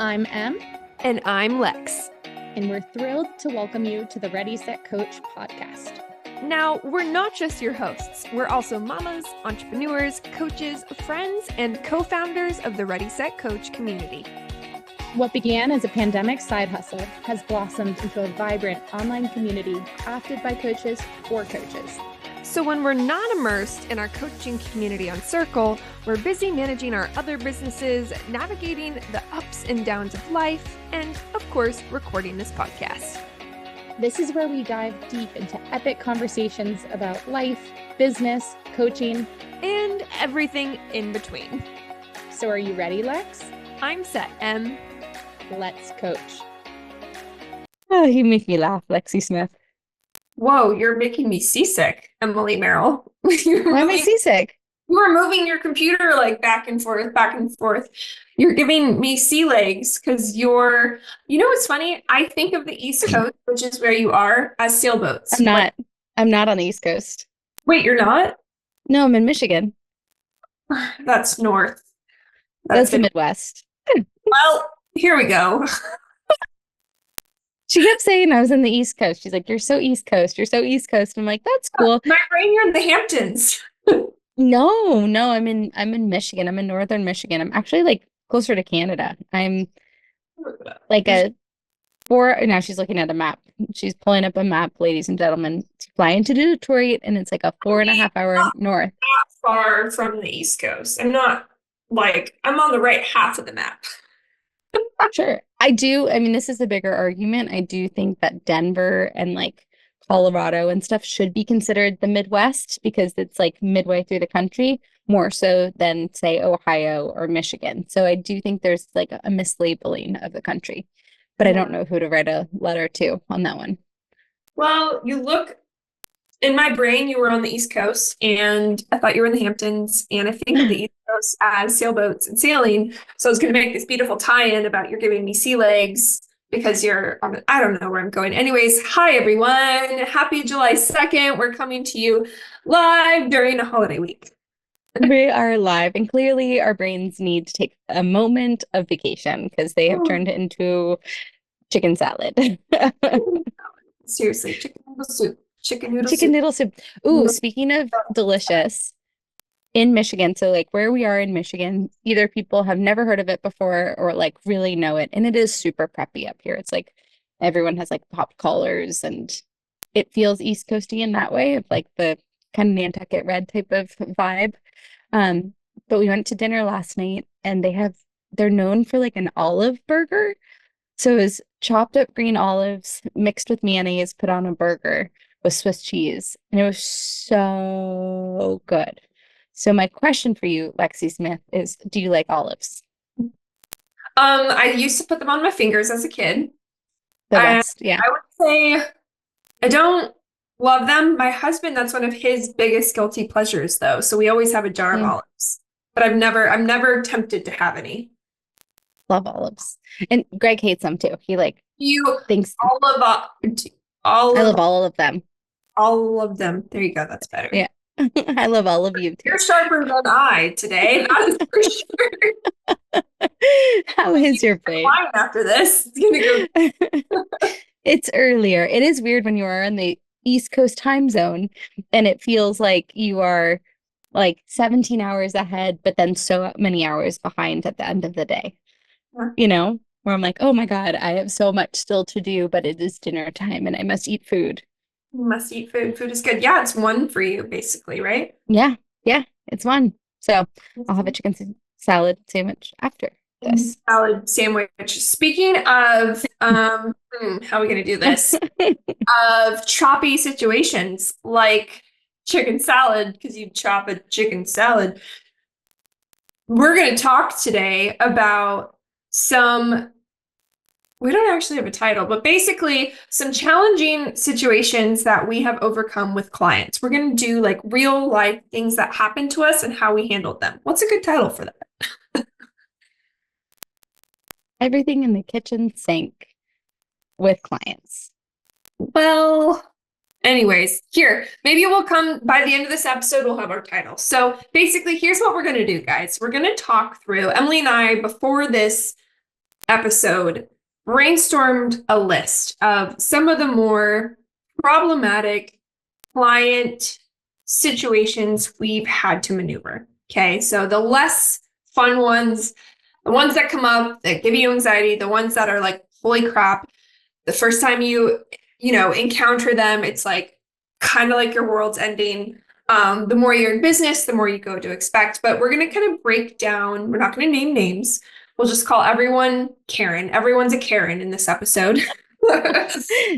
I'm Em, And I'm Lex. and we're thrilled to welcome you to the Ready, Set, Coach podcast. Now, we're not just your hosts. We're also mamas, entrepreneurs, coaches, friends, and co-founders of the Ready, Set, Coach community. What began as a pandemic side hustle has blossomed into a vibrant online community crafted by coaches for coaches. So when we're not immersed in our coaching community on Circle, we're busy managing our other businesses, navigating the ups and downs of life, and of course, recording this podcast. This is where we dive deep into epic conversations about life, business, coaching, And everything in between. So are you ready, Lex? I'm set, Em. Let's coach. Oh, you make me laugh, Lexi Smith. Whoa, you're making me seasick, Emily Merrill. You're Why am I moving- seasick? You were moving your computer like back and forth, back and forth. You're giving me sea legs because you know what's funny? I think of the East Coast, which is where you are, as sailboats. I'm not on the East Coast. Wait, you're not? No, I'm in Michigan. That's north. That's the Midwest. Well, here we go. She kept saying I was in the East Coast. She's like, "You're so East Coast. You're so East Coast." I'm like, "That's cool." My brain, you're in the Hamptons. No, I'm in Michigan. I'm in northern Michigan. I'm actually like closer to Canada. I'm like now she's looking at a map. She's pulling up a map, ladies and gentlemen, to fly into Detroit, and it's like a 4.5 hour north. Not far from the East Coast. I'm not I'm on the right half of the map. Sure. I mean, this is a bigger argument. I do think that Denver and like Colorado and stuff should be considered the Midwest because it's like midway through the country, more so than say Ohio or Michigan. So I do think there's like a mislabeling of the country, but I don't know who to write a letter to on that one. Well, in my brain, you were on the East Coast, and I thought you were in the Hamptons, and I think of the East Coast as sailboats and sailing. So I was going to make this beautiful tie-in about you're giving me sea legs because I don't know where I'm going. Anyways, hi, everyone. Happy July 2nd. We're coming to you live during a holiday week. We are live, and clearly our brains need to take a moment of vacation because they have turned into chicken salad. Seriously, chicken noodle soup. Chicken Noodle soup. Ooh, speaking of delicious, in Michigan, so like where we are in Michigan, either people have never heard of it before or like really know it, and it is super preppy up here. It's like everyone has like pop collars, and it feels East Coasty in that way of like the kind of Nantucket Red type of vibe. But we went to dinner last night, and they're known for like an olive burger. So it was chopped up green olives mixed with mayonnaise, put on a burger with Swiss cheese, and it was so good. So my question for you, Lexi Smith, is do you like olives? I used to put them on my fingers as a kid. The best, yeah. I would say I don't love them. My husband, that's one of his biggest guilty pleasures, though. So we always have a jar of olives. But I'm never tempted to have any. Love olives. And Greg hates them too. He thinks I love all of them. All of them. There you go. That's better. Yeah. I love all of you too. You're sharper than I today. That is for sure. How is your plate? Fine after this. It's gonna go. It's earlier. It is weird when you are in the East Coast time zone and it feels like you are like 17 hours ahead, but then so many hours behind at the end of the day. You know, where I'm like, oh my God, I have so much still to do, but it is dinner time and I must eat food. You must eat food. Food is good. Yeah, it's one for you, basically, right? Yeah, it's one. So I'll have a chicken salad sandwich after this. Salad sandwich. Speaking of, how are we going to do this? Of choppy situations like chicken salad, because you chop a chicken salad. We're going to talk today about we don't actually have a title, but basically some challenging situations that we have overcome with clients. We're going to do like real life things that happened to us and how we handled them. What's a good title for that? Everything in the kitchen sink with clients. Well, anyways, maybe we'll come by the end of this episode, we'll have our title. So basically, here's what we're going to do, guys. We're going to talk through, Emily and I, before this episode brainstormed a list of some of the more problematic client situations we've had to maneuver. Okay, so the less fun ones, the ones that come up that give you anxiety, the ones that are like, holy crap, the first time you encounter them, it's like kind of like your world's ending. The more you're in business, the more you go to expect. But we're going to kind of break down, we're not going to name names. We'll just call everyone Karen. Everyone's a Karen in this episode.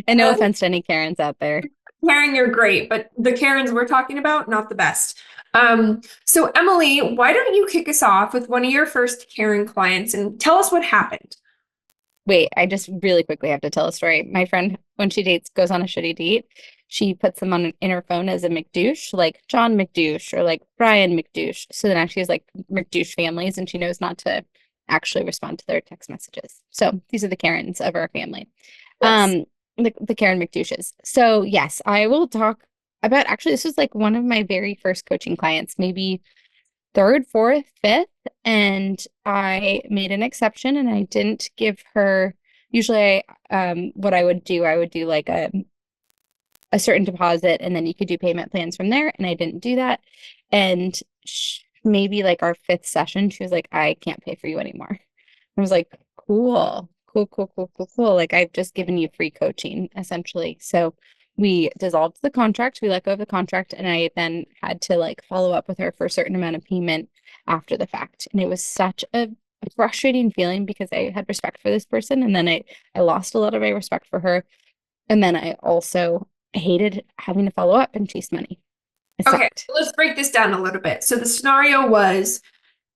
And no offense to any Karens out there. Karen, you're great, but the Karens we're talking about, not the best. So Emily, why don't you kick us off with one of your first Karen clients and tell us what happened? Wait, I just really quickly have to tell a story. My friend, when she dates, goes on a shitty date. She puts them in her phone as a McDouche, like John McDouche or like Brian McDouche. So then she has like McDouche families and she knows not to actually respond to their text messages. So these are the Karens of our family. Yes. The Karen McDouches. So yes, I will talk about, actually, this was like one of my very first coaching clients, maybe third, fourth, fifth, and I made an exception and I didn't give her, usually what I would do like a certain deposit and then you could do payment plans from there, and I didn't do that. And maybe like our fifth session, she was like, I can't pay for you anymore. I was like, cool. Like, I've just given you free coaching, essentially. So we dissolved the contract, we let go of the contract, and I then had to like follow up with her for a certain amount of payment after the fact. And it was such a frustrating feeling because I had respect for this person, and then I lost a lot of my respect for her. And then I also hated having to follow up and chase money. Okay, let's break this down a little bit. So the scenario was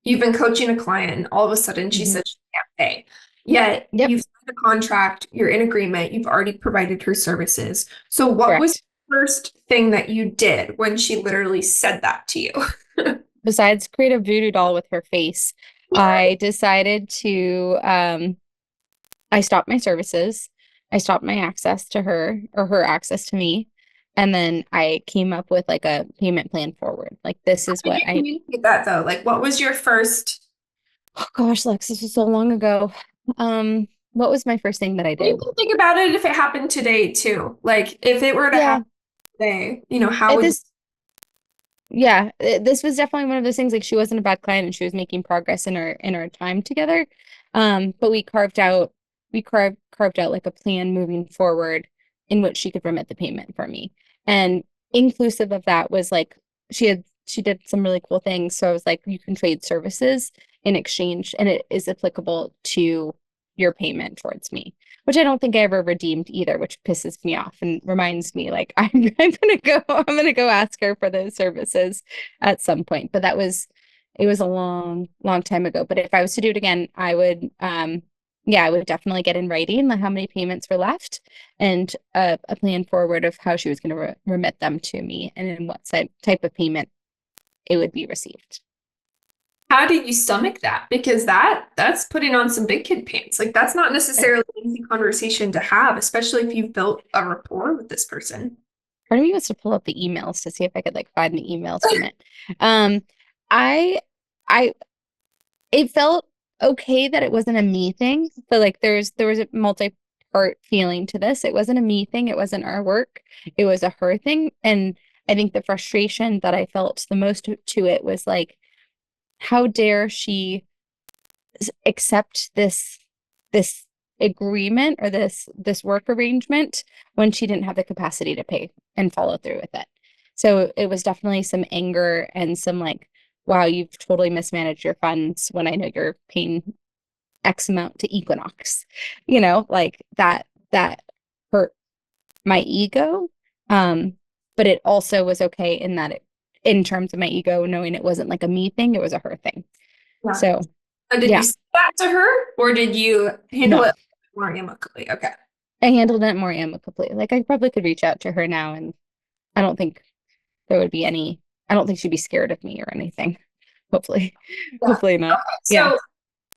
you've been coaching a client and all of a sudden she said she can't pay. Yet you've signed a contract, you're in agreement, you've already provided her services. So what was the first thing that you did when she literally said that to you? Besides create a voodoo doll with her face, I decided to, I stopped my services. I stopped my access to her or her access to me. And then I came up with like a payment plan forward. Like, this is what I communicate that though. Like, what was your first? Oh gosh, Lex, this was so long ago. What was my first thing that I did? You can think about it if it happened today too. Like, if it were to happen today, how would this? Yeah, this was definitely one of those things. Like, she wasn't a bad client and she was making progress in our time together. But we carved out like a plan moving forward in which she could remit the payment for me. And inclusive of that was like she did some really cool things. So I was like, you can trade services in exchange, and it is applicable to your payment towards me, which I don't think I ever redeemed either, which pisses me off and reminds me like I'm gonna go ask her for those services at some point. But it was a long time ago. But if I was to do it again, I would I would definitely get in writing like how many payments were left and a plan forward of how she was going to remit them to me and in what type of payment it would be received. How did you stomach that? Because that's putting on some big kid pants. Like, that's not necessarily an easy conversation to have, especially if you've built a rapport with this person. Part of me was to pull up the emails to see if I could like find the emails from it. It felt okay that it wasn't a me thing. So like there was a multi-part feeling to this. It wasn't a me thing. It wasn't our work. It was a her thing. And I think the frustration that I felt the most to it was like, how dare she accept this agreement or this work arrangement when she didn't have the capacity to pay and follow through with it. So it was definitely some anger and some like, wow, you've totally mismanaged your funds when I know you're paying X amount to Equinox. Like that hurt my ego. But it also was okay in that in terms of my ego, knowing it wasn't like a me thing, it was a her thing. Yeah. So did you say that to her, or did you handle it more amicably? Okay. I handled it more amicably. Like, I probably could reach out to her now, and I don't think there would be any, I don't think she'd be scared of me or anything. Hopefully. Yeah. Hopefully not. Okay.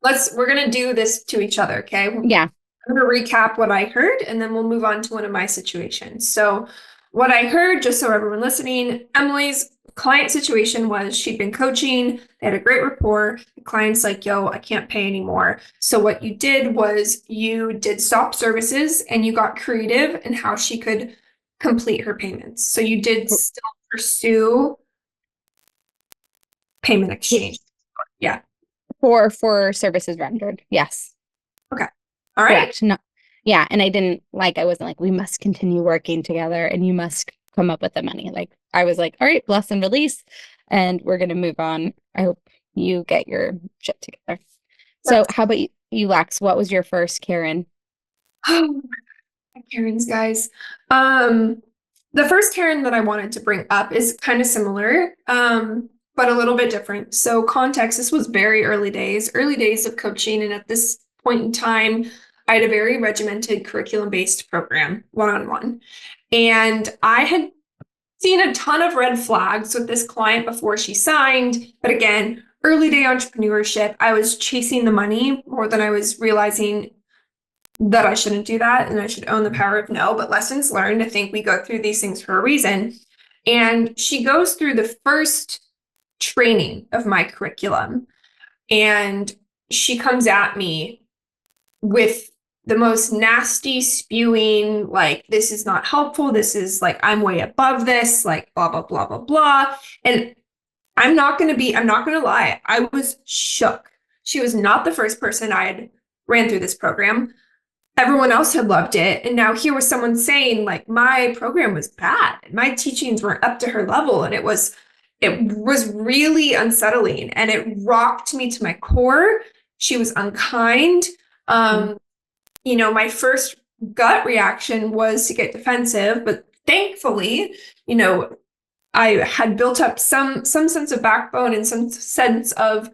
So we're going to do this to each other. Okay. Yeah. I'm going to recap what I heard, and then we'll move on to one of my situations. So what I heard, just so everyone listening, Emily's client situation was she'd been coaching, they had a great rapport. The client's like, yo, I can't pay anymore. So what you did was you did stop services and you got creative in how she could complete her payments. So you did still pursue payment exchange. Yeah. For services rendered. Yes. Okay. All right. Correct. No. Yeah. And I wasn't like, we must continue working together and you must come up with the money. Like I was like, all right, bless and release, and we're going to move on. I hope you get your shit together. So how about you, Lex? What was your first Karen? Karens, guys. The first Karen that I wanted to bring up is kind of similar, but a little bit different. So context, this was very early days of coaching. And at this point in time, I had a very regimented curriculum-based program, one-on-one. And I had seen a ton of red flags with this client before she signed. But again, early day entrepreneurship, I was chasing the money more than I was realizing that I shouldn't do that and I should own the power of no. But lessons learned, I think we go through these things for a reason. And she goes through the first training of my curriculum and she comes at me with the most nasty spewing, like, this is not helpful. This is like, I'm way above this, like, blah, blah, blah, blah, blah. And I'm not going to lie. I was shook. She was not the first person I had ran through this program. Everyone else had loved it. And now here was someone saying like, my program was bad. My teachings weren't up to her level. And it was really unsettling and it rocked me to my core. She was unkind. My first gut reaction was to get defensive, but thankfully, I had built up some sense of backbone and some sense of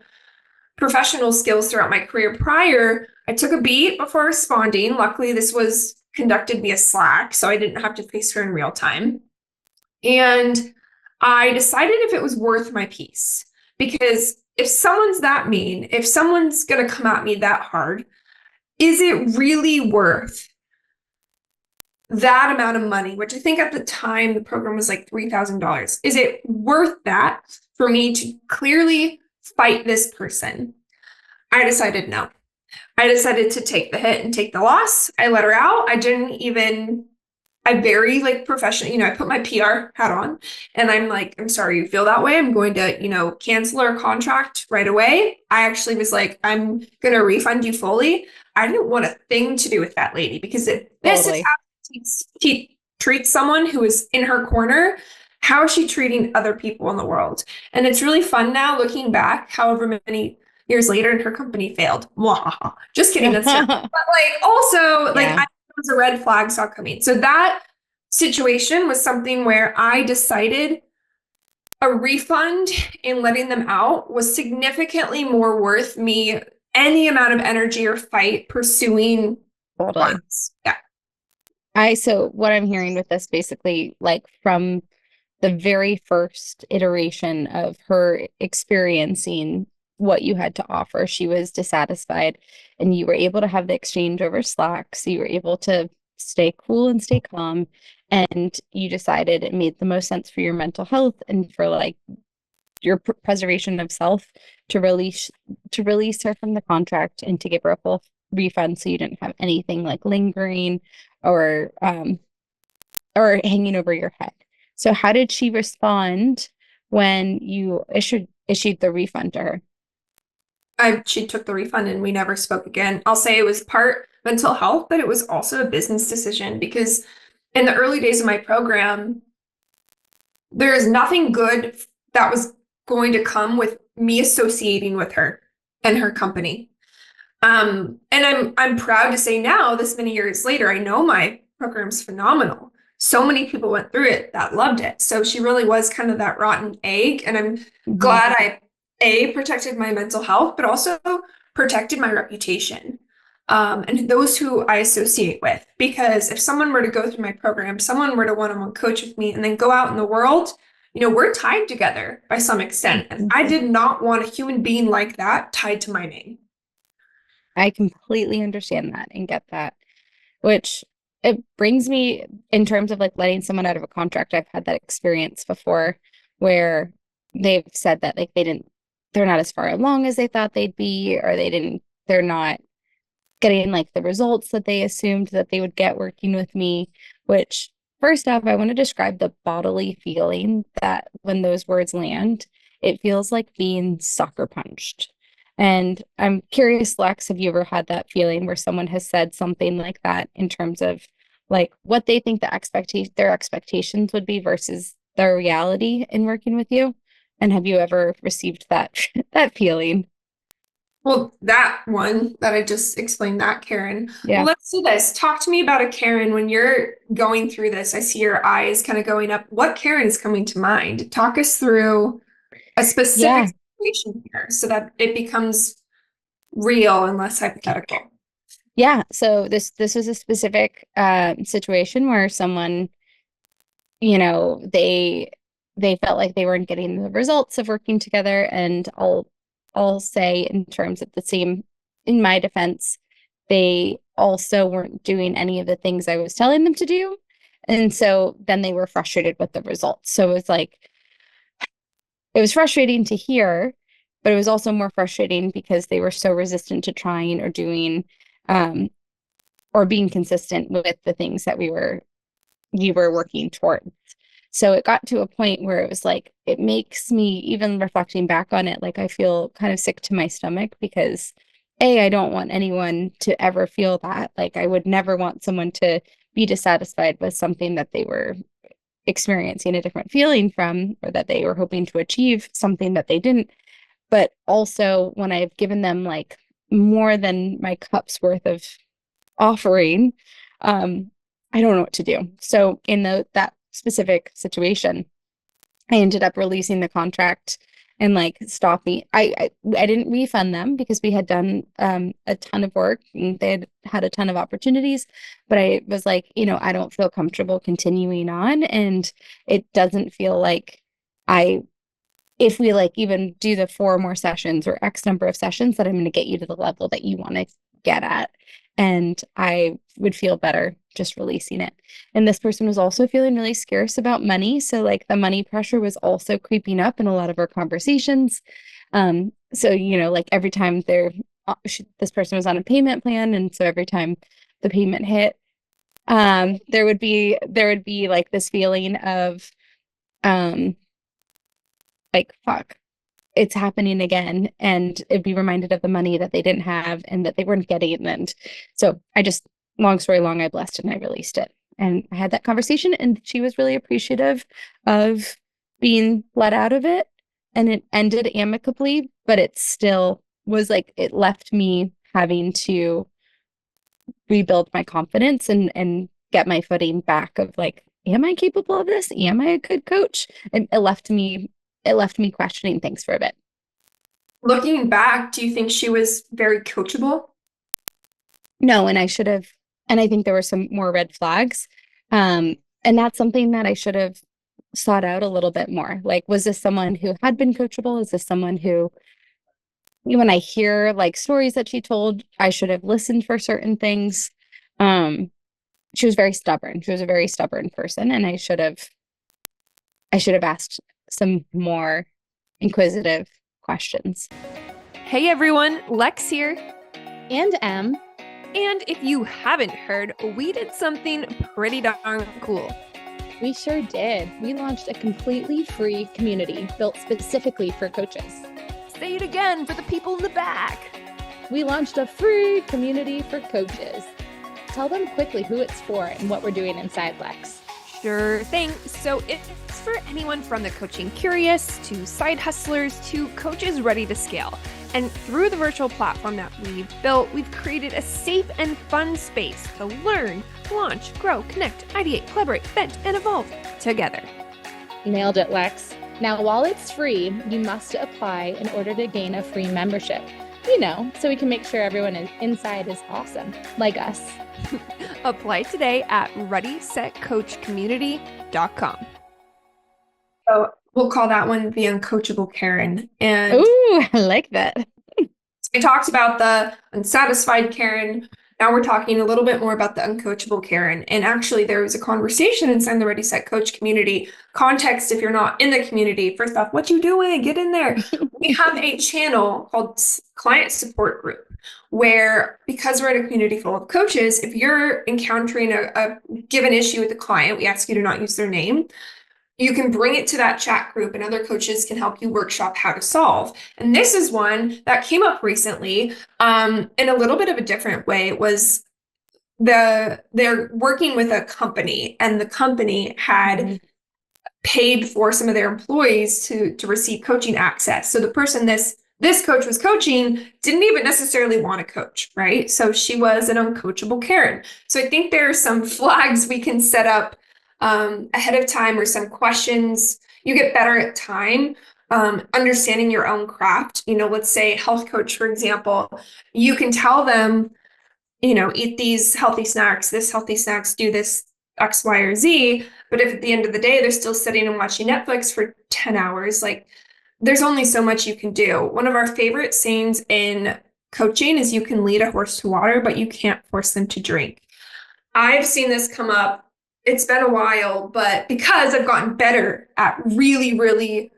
professional skills throughout my career prior. I took a beat before responding. Luckily, this was conducted via Slack, so I didn't have to face her in real time. And I decided if it was worth my peace, because if someone's that mean, if someone's going to come at me that hard, is it really worth that amount of money, which I think at the time the program was like $3,000. Is it worth that for me to clearly fight this person? I decided no. I decided to take the hit and take the loss. I let her out. I very professional, I put my PR hat on and I'm like, I'm sorry you feel that way. I'm going to, cancel our contract right away. I actually was like, I'm going to refund you fully. I didn't want a thing to do with that lady, because if this is how she treats someone who is in her corner, how is she treating other people in the world? And it's really fun now looking back, however many years later, and her company failed. Just kidding. That's but also I was a red flag saw coming. So that situation was something where I decided a refund and letting them out was significantly more worth me any amount of energy or fight pursuing. Funds. Yeah. So what I'm hearing with this, basically, like from the very first iteration of her experiencing what you had to offer, she was dissatisfied, and you were able to have the exchange over Slack. So you were able to stay cool and stay calm, and you decided it made the most sense for your mental health and for your preservation of self to release her from the contract and to give her a full refund, so you didn't have anything lingering or hanging over your head. So how did she respond when you issued the refund to her? She took the refund and we never spoke again. I'll say it was part mental health, but it was also a business decision, because in the early days of my program, there is nothing good that was going to come with me associating with her and her company. And I'm proud to say now, this many years later, I know my program's phenomenal. So many people went through it that loved it. So she really was kind of that rotten egg. And I'm glad I protected my mental health, but also protected my reputation. And those who I associate with, because if someone were to go through my program, someone were to one-on-one coach with me and then go out in the world, we're tied together by some extent. And I did not want a human being like that tied to my name. I completely understand that and get that, which it brings me in terms of letting someone out of a contract. I've had that experience before where they've said that like they're not as far along as they thought they'd be, or they're not getting like the results that they assumed that they would get working with me, which first off, I want to describe the bodily feeling that when those words land, it feels like being sucker punched. And I'm curious, Lex, have you ever had that feeling where someone has said something like that in terms of like what they think their expectations would be versus their reality in working with you? And have you ever received that that feeling? Well, that one that I just explained, that Karen. Well, Yeah. let's do this. Talk to me about a Karen when you're going through this. I see your eyes kind of going up. What Karen is coming to mind? Talk us through a Yeah. specific situation here so that it becomes real and less hypothetical. Yeah. So this was a specific situation where someone, they felt like they weren't getting the results of working together. And I'll say in terms of the same, in my defense, they also weren't doing any of the things I was telling them to do. And so then they were frustrated with the results. So it was frustrating to hear, but it was also more frustrating because they were so resistant to trying or doing um, or being consistent with the things that we were working towards. So it got to a point where it was like, it makes me, even reflecting back on it, like I feel kind of sick to my stomach because I don't want anyone to ever feel that. Like I would never want someone to be dissatisfied with something that they were experiencing a different feeling from, or that they were hoping to achieve something that they didn't. But also when I've given them like more than my cup's worth of offering, I don't know what to do. So in that specific situation, I ended up releasing the contract and like stopping. I didn't refund them because we had done a ton of work and they had a ton of opportunities, but I was like, I don't feel comfortable continuing on, and it doesn't feel like I if we like even do the 4 more sessions or X number of sessions, that I'm going to get you to the level that you want to get at. And I would feel better just releasing it. And this person was also feeling really scarce about money. So like the money pressure was also creeping up in a lot of our conversations. So, like every time this person was on a payment plan. And so every time the payment hit, there would be like this feeling of, like, fuck, it's happening again. And it'd be reminded of the money that they didn't have and that they weren't getting. And so long story long, I blessed and I released it. And I had that conversation and she was really appreciative of being let out of it. And it ended amicably, but it still was like, it left me having to rebuild my confidence and get my footing back of like, am I capable of this? Am I a good coach? And it left me questioning things for a bit. Looking back, do you think she was very coachable? No, and I think there were some more red flags. And that's something that I should have sought out a little bit more. Like, was this someone who had been coachable? Is this someone who, when I hear like stories that she told, I should have listened for certain things. She was very stubborn. She was a very stubborn person, and I should have asked some more inquisitive questions. Hey everyone, Lex here. And Em. And if you haven't heard, we did something pretty darn cool. We sure did. We launched a completely free community built specifically for coaches. Say it again for the people in the back. We launched a free community for coaches. Tell them quickly who it's for and what we're doing inside, Lex. Sure thing. So it's for anyone from the coaching curious to side hustlers to coaches ready to scale. And through the virtual platform that we've built, we've created a safe and fun space to learn, launch, grow, connect, ideate, collaborate, vent, and evolve together. Nailed it, Lex. Now, while it's free, you must apply in order to gain a free membership. So we can make sure everyone inside is awesome, like us. Apply today at readysetcoachcommunity.com. So we'll call that one the uncoachable Karen. And Ooh, I like that. we talked about the unsatisfied Karen. Now we're talking a little bit more about the uncoachable Karen. And actually, there was a conversation inside the Ready Set Coach community. Context, if you're not in the community, first off, what you doing? Get in there. We have a channel called Client Support Group, where because we're in a community full of coaches, if you're encountering a given issue with a client, we ask you to not use their name. You can bring it to that chat group and other coaches can help you workshop how to solve. And this is one that came up recently in a little bit of a different way. It was they're working with a company and the company had paid for some of their employees to receive coaching access. So the person this coach was coaching didn't even necessarily want to coach, right? So she was an uncoachable Karen. So I think there are some flags we can set up ahead of time or some questions. You get better at time, understanding your own craft. Let's say health coach, for example, you can tell them, eat these healthy snacks, do this X, Y, or Z. But if at the end of the day, they're still sitting and watching Netflix for 10 hours, like there's only so much you can do. One of our favorite sayings in coaching is you can lead a horse to water, but you can't force them to drink. I've seen this come up. It's been a while, but because I've gotten better at really, really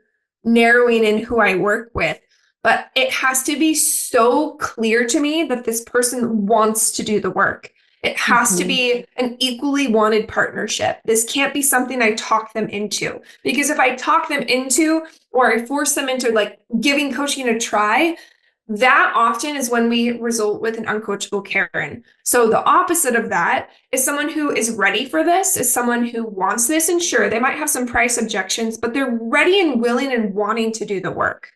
narrowing in who I work with, but it has to be so clear to me that this person wants to do the work. It has to be an equally wanted partnership. This can't be something I talk them into, because if I talk them into or I force them into like giving coaching a try, that often is when we result with an uncoachable Karen. So the opposite of that is someone who is ready for this, is someone who wants this, and sure, they might have some price objections, but they're ready and willing and wanting to do the work.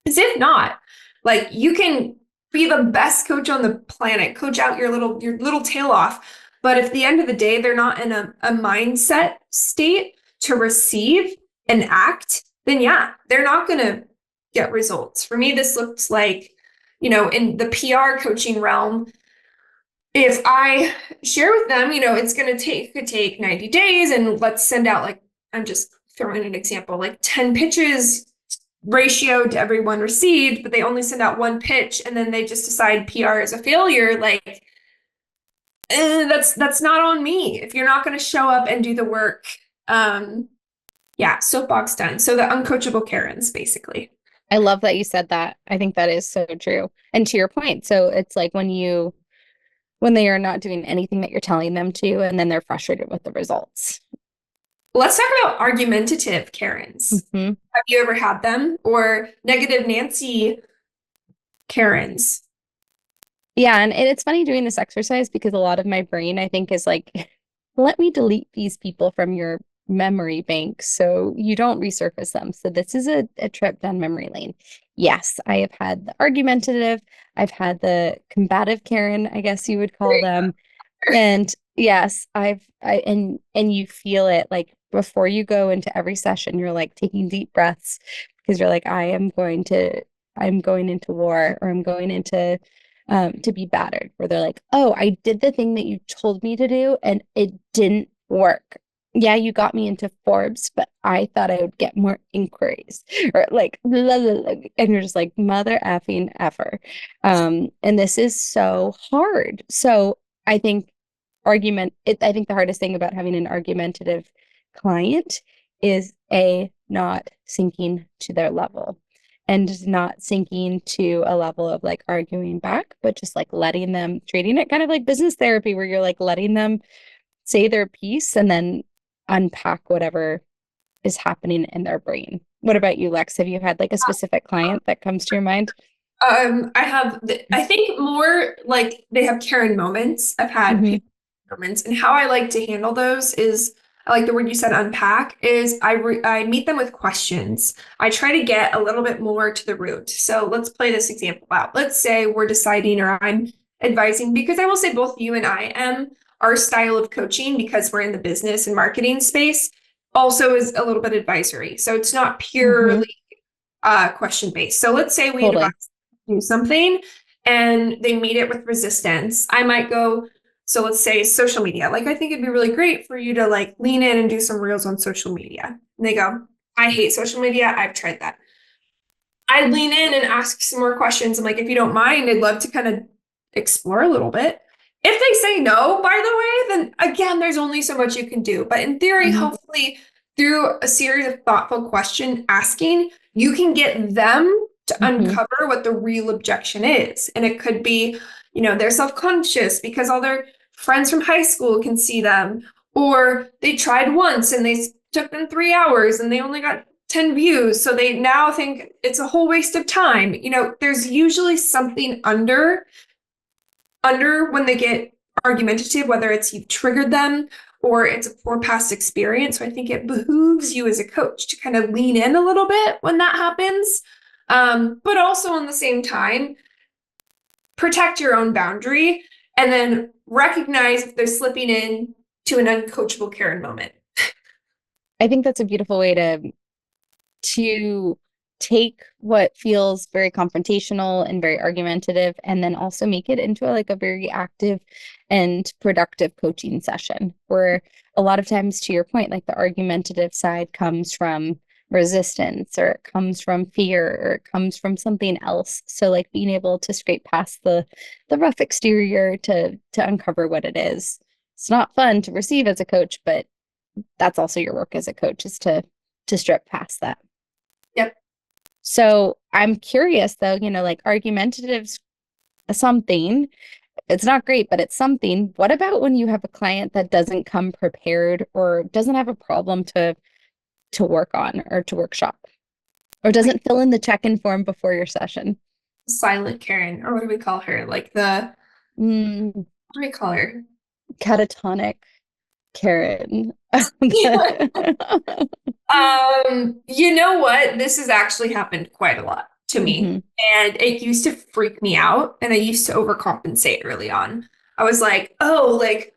Because if not, like you can be the best coach on the planet, coach out your little tail off. But if at the end of the day, they're not in a mindset state to receive and act, then yeah, they're not going to get results. For me, this looks like, in the PR coaching realm, if I share with them, it's going to could take 90 days and let's send out like, I'm just throwing an example, like 10 pitches ratio to everyone received, but they only send out one pitch and then they just decide PR is a failure. Like, that's not on me. If you're not going to show up and do the work, soapbox done. So the uncoachable Karens, basically. I love that you said that. I think that is so true. And to your point, so it's like when they are not doing anything that you're telling them to, and then they're frustrated with the results. Let's talk about argumentative Karens. Have you ever had them? Or negative Nancy Karens? Yeah, and it's funny doing this exercise because a lot of my brain, I think, is like, let me delete these people from your memory bank so you don't resurface them. So this is a trip down memory lane. Yes, I have had the argumentative, I've had the combative Karen, I guess you would call them. And yes, and you feel it like before you go into every session, you're like taking deep breaths because you're like, I'm going into war, or I'm going into to be battered, where they're like, oh, I did the thing that you told me to do and it didn't work. Yeah, you got me into Forbes, but I thought I would get more inquiries, or like, blah, blah, blah. And you're just like, mother effing effer. And this is so hard. So I think I think the hardest thing about having an argumentative client is not sinking to their level, and not sinking to a level of like arguing back, but just like letting them, treating it kind of like business therapy, where you're like letting them say their piece and then unpack whatever is happening in their brain. What about you, Lex? Have you had like a specific client that comes to your mind? I think more like they have Karen moments. I've had moments, and how I like to handle those is, I like the word you said, unpack, is I meet them with questions. I try to get a little bit more to the root. So let's play this example out. Let's say we're deciding, or I'm advising, because I will say both you and I am, our style of coaching, because we're in the business and marketing space, also is a little bit advisory. So it's not purely question based. So let's say we advise do something and they meet it with resistance. I might go, so let's say social media. Like, I think it'd be really great for you to like lean in and do some reels on social media. And they go, I hate social media. I've tried that. I lean in and ask some more questions. I'm like, if you don't mind, I'd love to kind of explore a little bit. If they say no, by the way, then again, there's only so much you can do. But in theory, Mhm. hopefully, through a series of thoughtful question asking, you can get them to Mhm. uncover what the real objection is. And it could be, they're self-conscious because all their friends from high school can see them, or they tried once and took them 3 hours and they only got 10 views. So they now think it's a whole waste of time. There's usually something under when they get argumentative, whether it's you've triggered them or it's a poor past experience. So I think it behooves you as a coach to kind of lean in a little bit when that happens. But also on the same time, protect your own boundary and then recognize if they're slipping in to an uncoachable Karen moment. I think that's a beautiful way to take what feels very confrontational and very argumentative and then also make it into like a very active and productive coaching session where a lot of times, to your point, like the argumentative side comes from resistance or it comes from fear or it comes from something else. So like being able to scrape past the rough exterior to uncover what it is. It's not fun to receive as a coach, but that's also your work as a coach is to strip past that. Yep. So I'm curious though, like argumentative's something. It's not great, but it's something. What about when you have a client that doesn't come prepared or doesn't have a problem to work on or to workshop or doesn't fill in the check-in form before your session? Silent Karen, or what do we call her? Like Mm, what do we call her? catatonic Karen. You know what? This has actually happened quite a lot to me. Mhm. And it used to freak me out. And I used to overcompensate early on. I was like, oh, like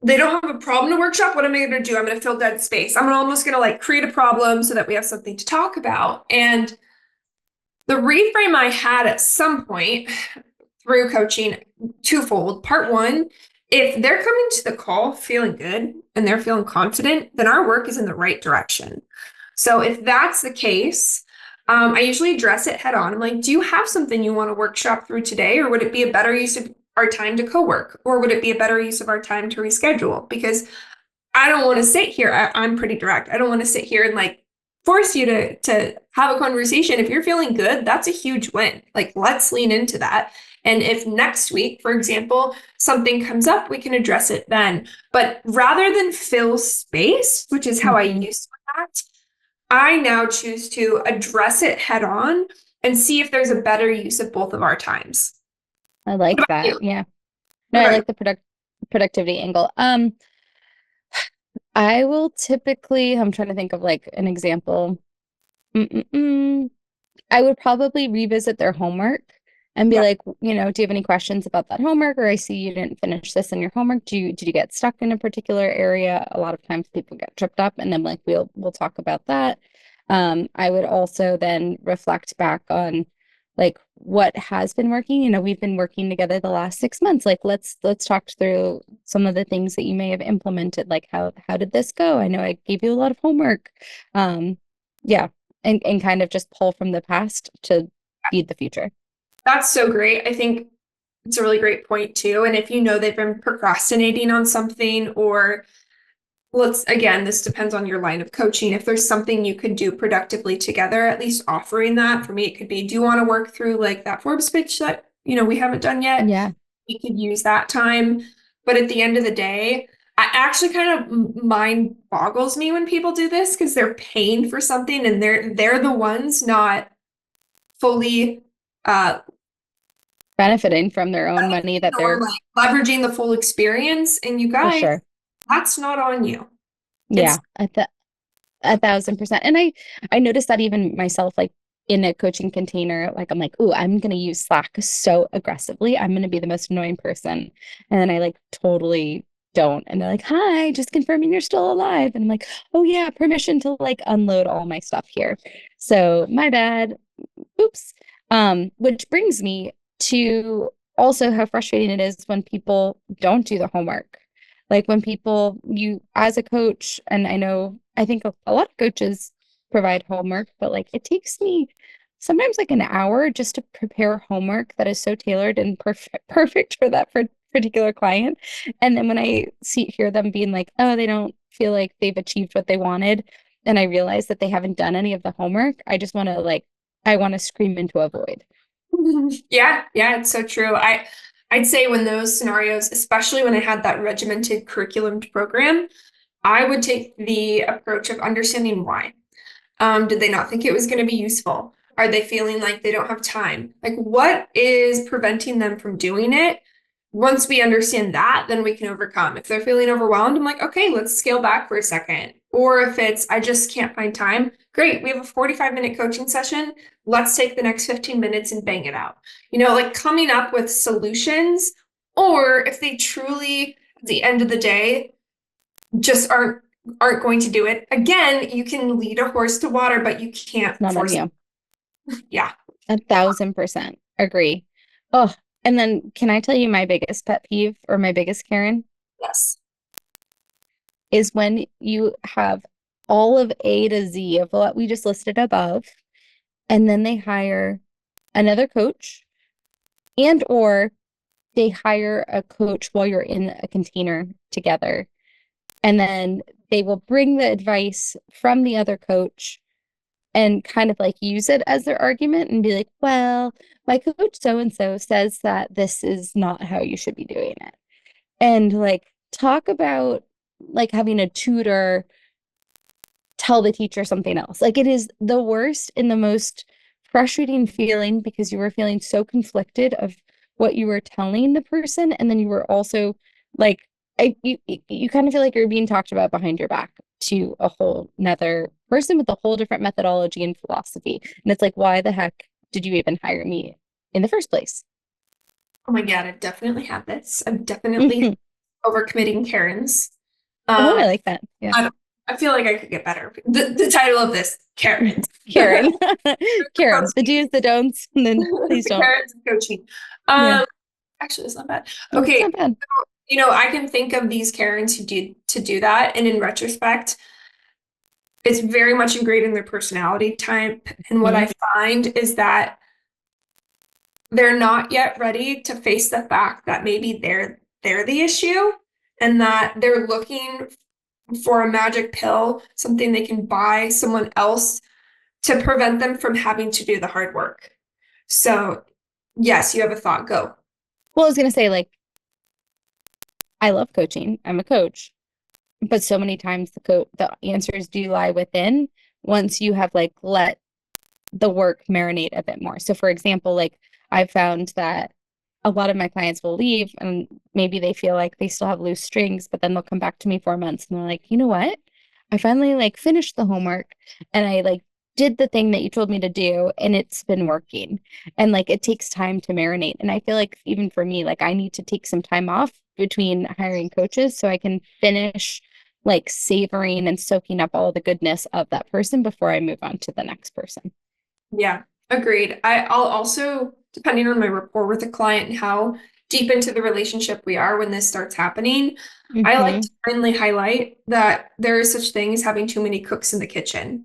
they don't have a problem to workshop. What am I going to do? I'm going to fill dead space. I'm almost going to like create a problem so that we have something to talk about. And the reframe I had at some point through coaching, twofold. Part one, if they're coming to the call feeling good and they're feeling confident, then our work is in the right direction. So if that's the case, I usually address it head on. I'm like, do you have something you want to workshop through today? Or would it be a better use of our time to co-work? Or would it be a better use of our time to reschedule? Because I don't want to sit here. I'm pretty direct. I don't want to sit here and like force you to have a conversation. If you're feeling good, that's a huge win. Like, let's lean into that. And if next week, for example, something comes up, we can address it then. But rather than fill space, which is how I Mhm. used to act, I now choose to address it head on and see if there's a better use of both of our times. I What like about that. you? Yeah. No, What I about you? like the productivity angle. I will typically, I'm trying to think of like an example. Mm-mm-mm. I would probably revisit their homework and be Yeah. like, do you have any questions about that homework? Or I see you didn't finish this in your homework. Did you get stuck in a particular area? A lot of times people get tripped up and then like we'll talk about that. I would also then reflect back on like what has been working. We've been working together the last 6 months. Like let's talk through some of the things that you may have implemented. Like how did this go? I know I gave you a lot of homework. Yeah, and kind of just pull from the past to feed the future. That's so great. I think it's a really great point too. And if you know they've been procrastinating on something, or again, this depends on your line of coaching. If there's something you could do productively together, at least offering that. For me, it could be, do you want to work through like that Forbes pitch that, we haven't done yet? Yeah. We could use that time. But at the end of the day, I actually kind of mind boggles me when people do this because they're paying for something and they're the ones not fully Benefiting from their own money that or they're like leveraging the full experience. And you for guys, sure. that's not on you. Yeah, It's 1,000%. And I noticed that even myself, like in a coaching container, like I'm like, oh, I'm gonna use Slack so aggressively. I'm gonna be the most annoying person. And then I like totally don't. And they're like, hi, just confirming you're still alive. And I'm like, oh yeah, permission to like unload all my stuff here. So my bad. Oops. Which brings me to also how frustrating it is when people don't do the homework. Like when people, you as a coach, and I think a lot of coaches provide homework, but like it takes me sometimes like an hour just to prepare homework that is so tailored and perfect for particular client. And then when I hear them being like, oh, they don't feel like they've achieved what they wanted, and I realize that they haven't done any of the homework, I just want to I want to scream into a void. Yeah, it's so true. I'd say when those scenarios, especially when I had that regimented curriculum program, I would take the approach of understanding why. Did they not think it was going to be useful? Are they feeling like they don't have time? Like, what is preventing them from doing it? Once we understand that, then we can overcome. If they're feeling overwhelmed, I'm like, okay, let's scale back for a second. Or if it's, I just can't find time, great, we have a 45-minute coaching session. Let's take the next 15 minutes and bang it out. Like coming up with solutions, or if they truly, at the end of the day, just aren't going to do it. Again, you can lead a horse to water, but you can't Not on force you. it. Yeah. 1,000% agree. Oh, and then can I tell you my biggest pet peeve or my biggest Karen Yes. is when you have all of A to Z of what we just listed above, and then they hire another coach and or they hire a coach while you're in a container together. And then they will bring the advice from the other coach and kind of like use it as their argument and be like, well, my coach so-and-so says that this is not how you should be doing it. And like talk about like having a tutor tell the teacher something else. Like it is the worst and the most frustrating feeling because you were feeling so conflicted of what you were telling the person. And then you were also like, you kind of feel like you're being talked about behind your back to a whole nother person with a whole different methodology and philosophy. And it's like, why the heck did you even hire me in the first place? Oh my God, I've definitely had this. I've definitely overcommitting Karens. Oh, I like that. Yeah. I feel like I could get better. The title of this, Karens. Karen. Karen, the do's, the don'ts, and then please The don't. Karens and coaching. Yeah. Actually, it's not bad. No, Okay. it's not bad. I can think of these Karens who do that, and in retrospect, it's very much ingrained in their personality type. And what I find is that they're not yet ready to face the fact that maybe they're the issue, and that they're looking for a magic pill, something they can buy someone else to prevent them from having to do the hard work. So, yes, you have a thought. Go. Well, I was going to say, like, I love coaching. I'm a coach. But so many times the answers do lie within once you have like let the work marinate a bit more. So for example, like I've found that a lot of my clients will leave and maybe they feel like they still have loose strings, but then they'll come back to me 4 months and they're like, you know what? I finally like finished the homework and I like did the thing that you told me to do and it's been working. And like it takes time to marinate. And I feel like even for me, like I need to take some time off between hiring coaches so I can finish like savoring and soaking up all the goodness of that person before I move on to the next person. Yeah, agreed. I'll also, depending on my rapport with the client and how deep into the relationship we are when this starts happening, I like to finally highlight that there is such thing as having too many cooks in the kitchen.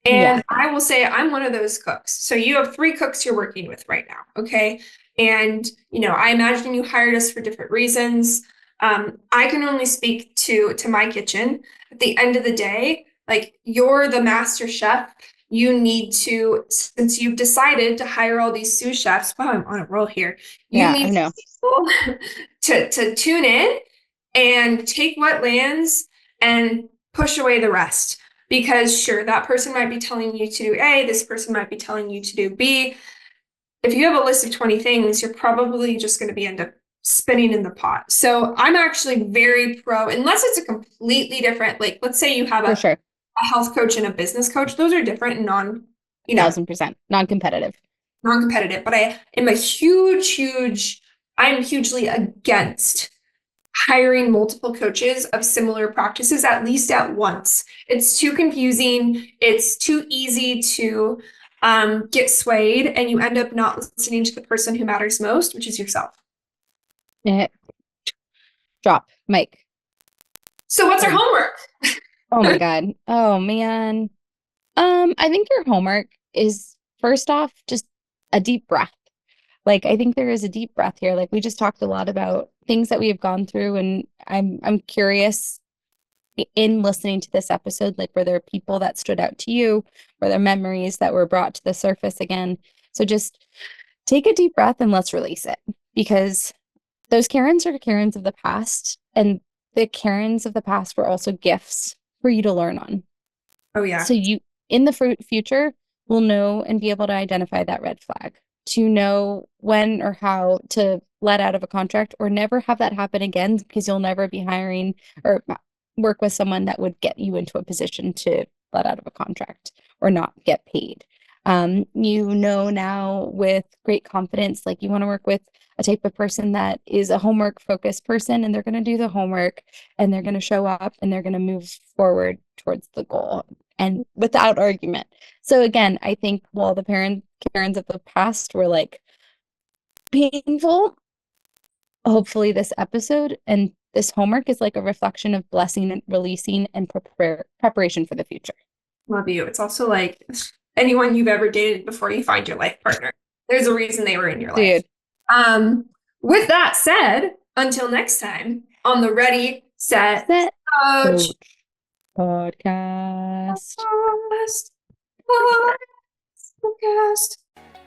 And I will say I'm one of those cooks. So you have 3 cooks you're working with right now, okay? And, I imagine you hired us for different reasons. I can only speak to my kitchen. At the end of the day, like you're the master chef. You need to, since you've decided to hire all these sous chefs, wow, I'm on a roll here. You need people to tune in and take what lands and push away the rest. Because sure, that person might be telling you to do A, this person might be telling you to do B. If you have a list of 20 things, you're probably just going to end up spinning in the pot. So I'm actually very pro, unless it's a completely different, like let's say you have a health coach and a business coach. Those are different and 1,000% non-competitive. Non-competitive, but I am I'm hugely against hiring multiple coaches of similar practices, at least at once. It's too confusing. It's too easy to get swayed, and you end up not listening to the person who matters most, which is yourself. Drop mic. So what's our homework? Oh my God. Oh man. I think your homework is first off just a deep breath. Like I think there is a deep breath here. Like we just talked a lot about things that we have gone through, and I'm curious in listening to this episode, like were there people that stood out to you? Were there memories that were brought to the surface again? So just take a deep breath and let's release it, because those Karens are Karens of the past, and the Karens of the past were also gifts for you to learn on. Oh, yeah. So you, in the future, will know and be able to identify that red flag, to know when or how to let out of a contract or never have that happen again, because you'll never be hiring or work with someone that would get you into a position to let out of a contract or not get paid. You know now with great confidence, like you want to work with a type of person that is a homework focused person, and they're going to do the homework and they're going to show up and they're going to move forward towards the goal and without argument. So again, I think while the Karens of the past were like painful, hopefully this episode and this homework is like a reflection of blessing and releasing and preparation for the future. Love you. It's also like anyone you've ever dated before you find your life partner. There's a reason they were in your life. Dude. With that said, until next time on the Ready, Set, Coach podcast.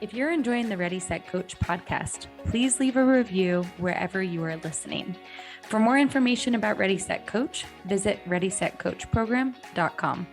If you're enjoying the Ready, Set, Coach podcast, please leave a review wherever you are listening. For more information about Ready, Set, Coach, visit readysetcoachprogram.com.